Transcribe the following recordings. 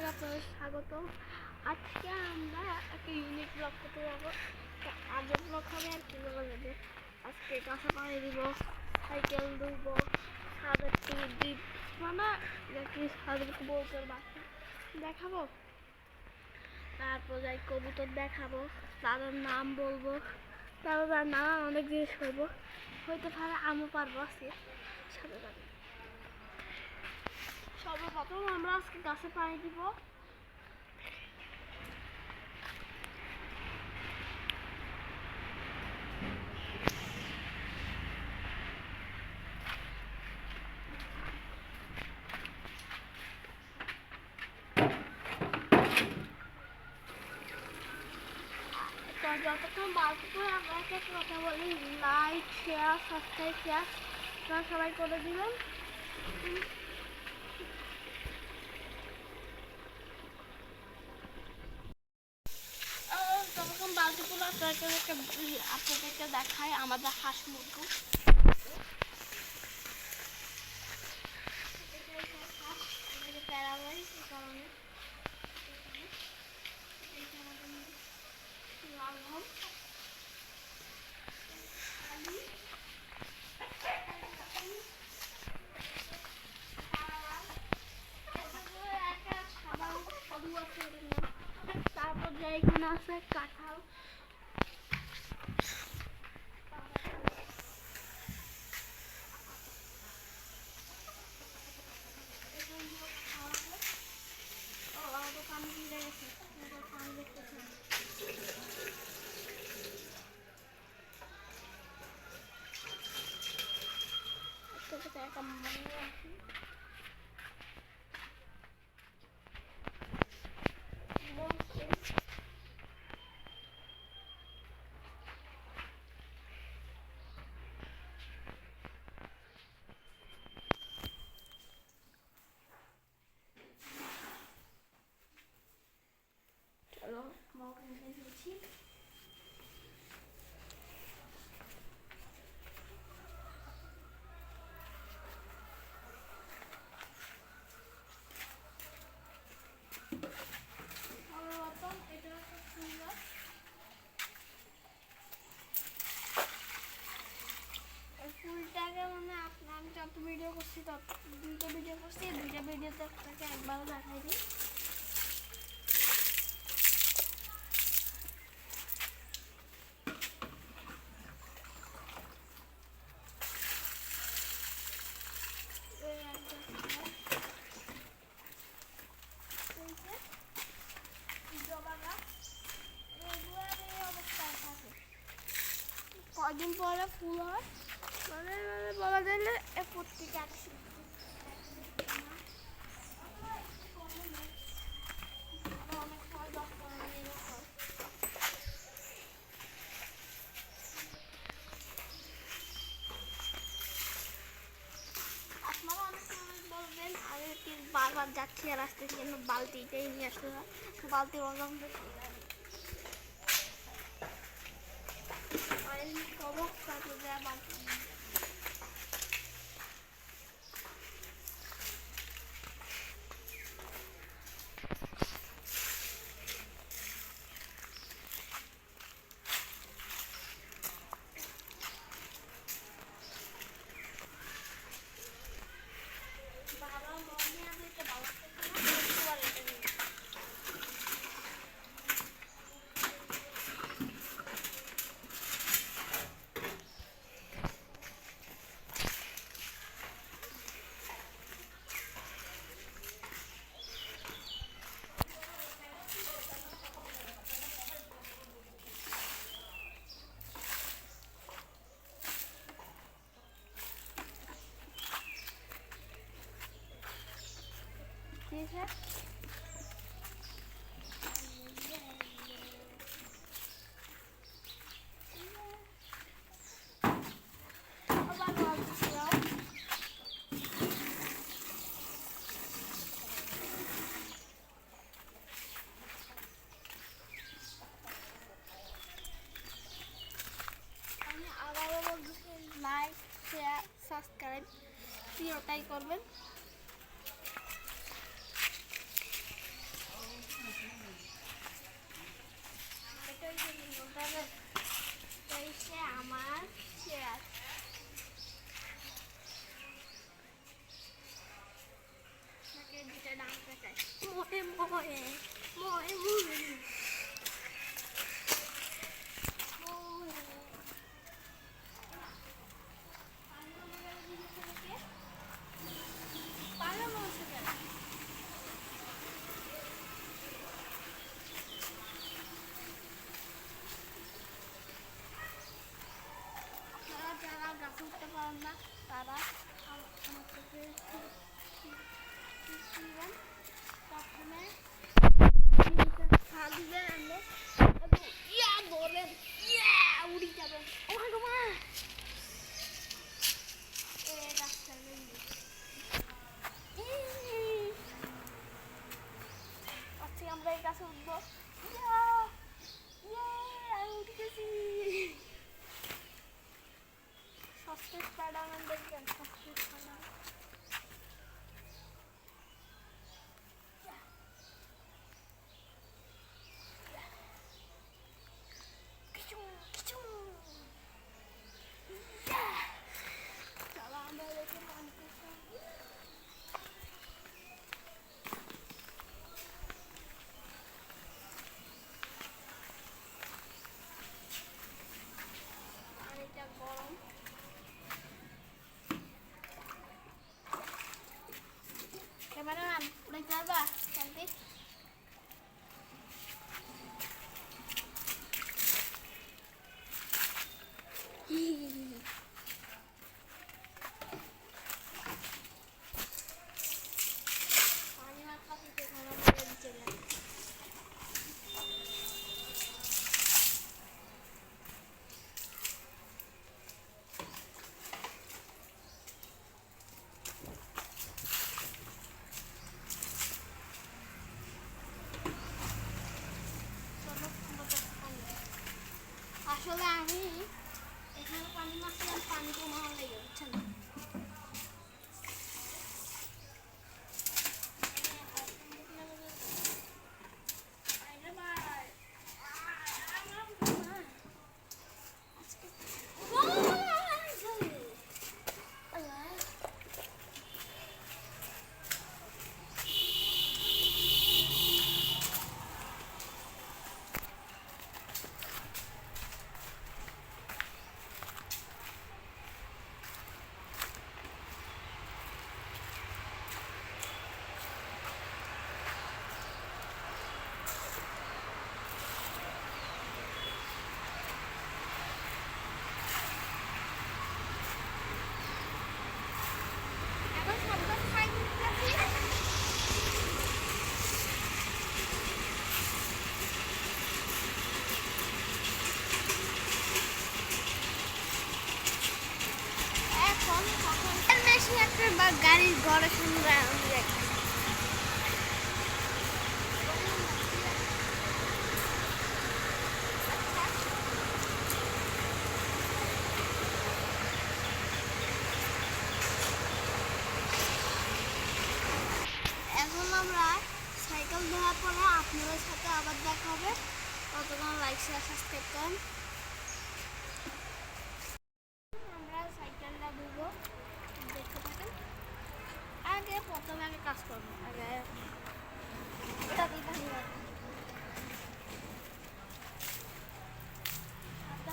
Blog আপনাদের স্বাগত। আজকে আমরা একটা ইউনিক ব্লগ করতে যাবো। আগের ব্লগ হবে আর কি বলা যাবে, আজকে কাঁচা পানি দিব, সাইকেল ধুবো, সাদের টিকিট দিব, মানে সাদেরকে বউটার বাচ্চা দেখাবো, তারপর যাই কবুতর দেখাবো, তাদের নাম বলবো, তারপর তার নানান অনেক জিনিস করবো, হইতে পারে আমও পারবো আজকে সাথে সাথে। সর্বপ্রথম আমরা আজকে গাছে পানি দিব। যতক্ষণ বালতি করে আমরা একটা কথা বলি, লাইক শেয়ার সাবস্ক্রাইব শেয়ার আপনারা সবাই করে দিবেন। যতক্ষণ বালতিগুলো আপনাদেরকে দেখায় আমাদের হাঁস মুরগি। তারপর যে এখানে আছে কাঁঠাল, পানি দিয়ে গেছে, পানি দেখতেছে একটা মনে রাখি। চলো মৌকে দিয়েছি। ফুলটাকে মানে আমি যত ভিডিও করছি দুইটা ভিডিওতে আপনাকে একবারও দেখাই দিই। কদিন পরে ফুল হয়, মানে বলা যায় প্রত্যেকে একশো বারবার যাচ্ছি আর আসতেছি, কিন্তু বালতিটাই নিয়ে আসতে হয়, বালতি ওজন অবস্থা তো দেয় বালতি। ठीक है, লাইক শেয়ার সাবস্ক্রাইব পুরোটাই করবেন। আমার চেয়ার দুটা ডান্স দেখায় মোয়ে মোয়ে মোয়ে মোয়ে যারা গাছ উঠতে পারেন না তারা আমার থেকে প্রথমে দিবেন আনলে ইয়া ধরেন ইয়া উড়ি যাবেন ও মা রাস্তা আজকে আমরা এই গাছে উঠবো আমি উঠে গেছি সস্তে স্পাইডারম্যান দেখবেন সস্তে স্পাইডারম্যান গরম ক্যামেরাম্যান উড়ে যাবা সেলফি পানি মাথা দিতে ঘন করে দিচ্ছে আসলে আমি এখানে পানি মারছিলাম পানি কমানো লেগে হচ্ছে না গাড়ির ঘরে সুন্দর এখন আমরা সাইকেল ধোয়ার পরে আপনাদের সাথে আবার দেখা হবে ততক্ষণ লাইক শেয়ার সাবস্ক্রাইব করেন আমরা সাইকেলটা ধুবো দেখতে থাকেন আগে প্রথমে আগে কাজ করবো আগে এটা দিয়ে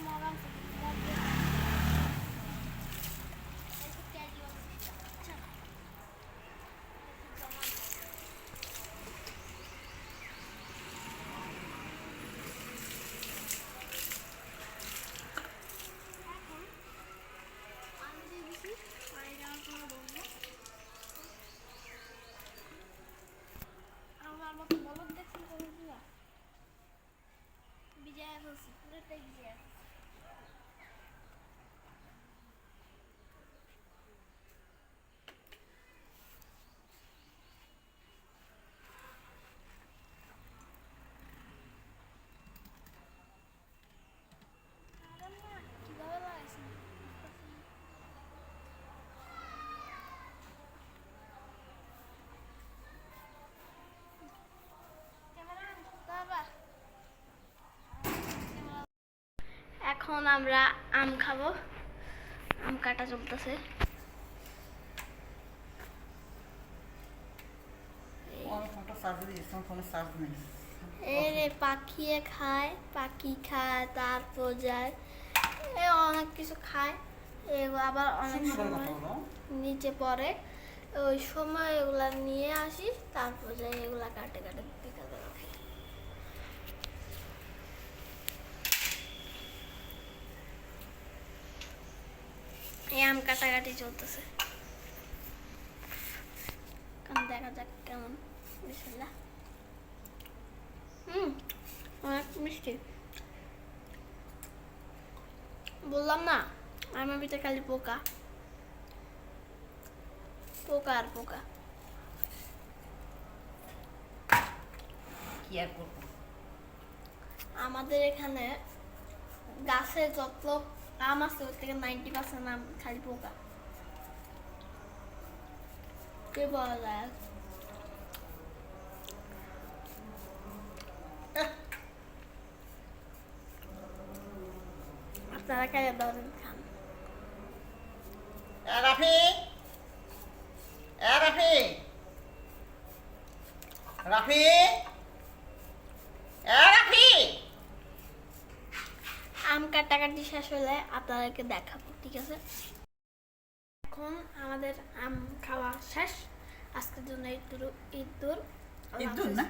মরাম এখন আমরা আম খাবো। আম কাটা চলতেছে। পাখিয়ে খায়, পাখি খায়, তারপর যায় অনেক কিছু খায়। এগুলো আবার অনেক সময় নিচে পড়ে, ওই সময় এগুলা নিয়ে আসি, তারপর যাই এগুলা কাটে কাটে বিকালে রাখি। এই আম কাটাকাটি চলতেছে, দেখা যাক কেমন। বিসমিল্লাহ। অনেক মিষ্টি। বললাম না আমার ভিতরে খালি পোকা, পোকা আর পোকা। কি আর করবো, আমাদের এখানে গাছে যত আম আছে ওর থেকে 90% আম খালি পোকা। কে বলা যায়? আপনারা খাইয়ে ধরেন খান। রাফি, রাফি, রাফি, রাফি। আম কাটাকাটি শেষ হলে আপনাদেরকে দেখাবো, ঠিক আছে? এখন আমাদের আম খাওয়া শেষ। আজকের জন্য ঈদ দূর। ঈদ দূর না?